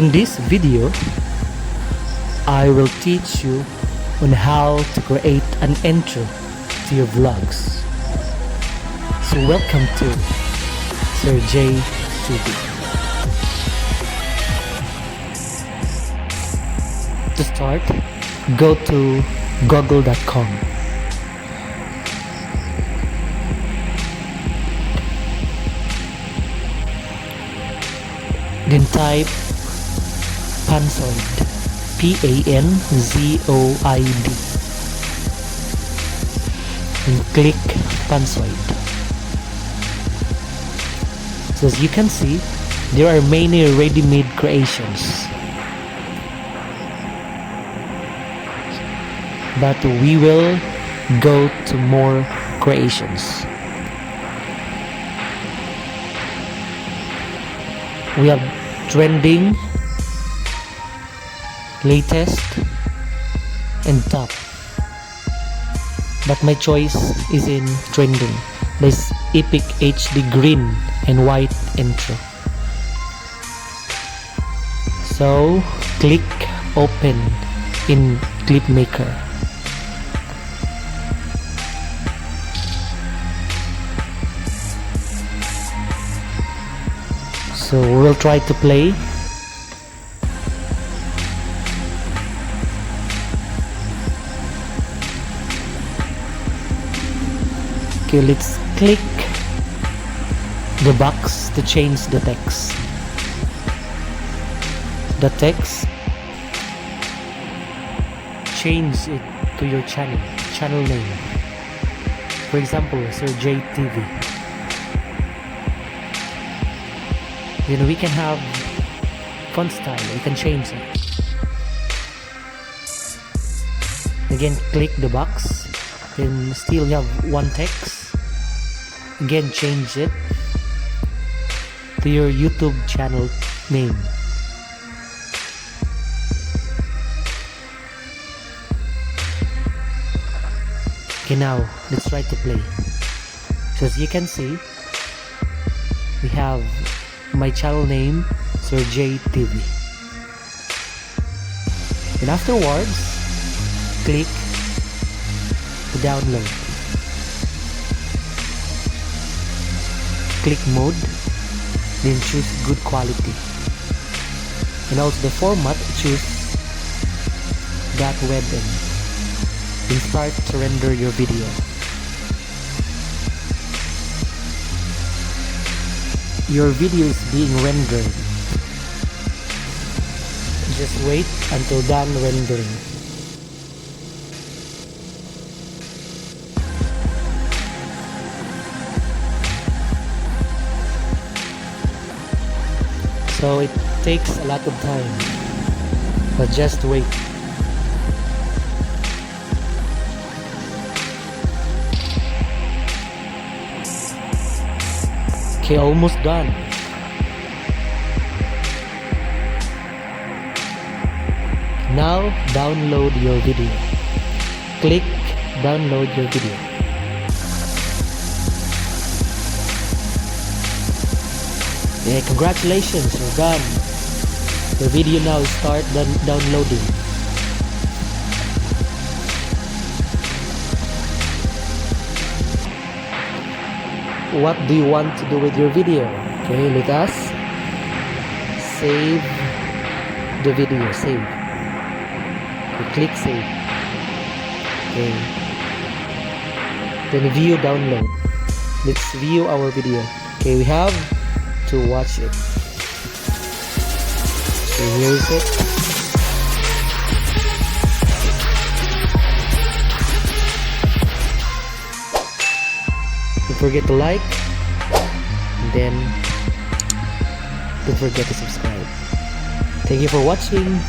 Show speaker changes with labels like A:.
A: In this video, I will teach you on how to create an intro to your vlogs. So welcome to Sir JayTV. To start, go to google.com. Then type Panzoid, Panzoid, and click Panzoid. So as you can see, there are many ready-made creations, but we will go to more creations. We have trending, latest, and top, but my choice is in trending. This epic HD green and white intro. So click open in clip maker. So we'll try to play. Okay, let's click the box to change the text. The text, change it to your channel name. For example, Sir JayTV. Then we can have font style, we can change it. Again, click the box, then still you have one text. Again, change it to your YouTube channel name. Okay, now let's try to play. So as you can see, we have my channel name, Sir JayTV. And afterwards, click to download. Click mode, then choose good quality. And also the format, choose .web, and start to render your video. Your video is being rendered. Just wait until done rendering. So it takes a lot of time, but just wait. Okay, almost done. Now download your video. Click download your video. Yeah, congratulations, you're done. The video now start downloading. What do you want to do with your video? Okay, let us save the video. Save. Okay, click save. Okay. Then view download. Let's view our video. Okay, we have to watch it. So here's it. Don't forget to like, and then don't forget to subscribe. Thank you for watching.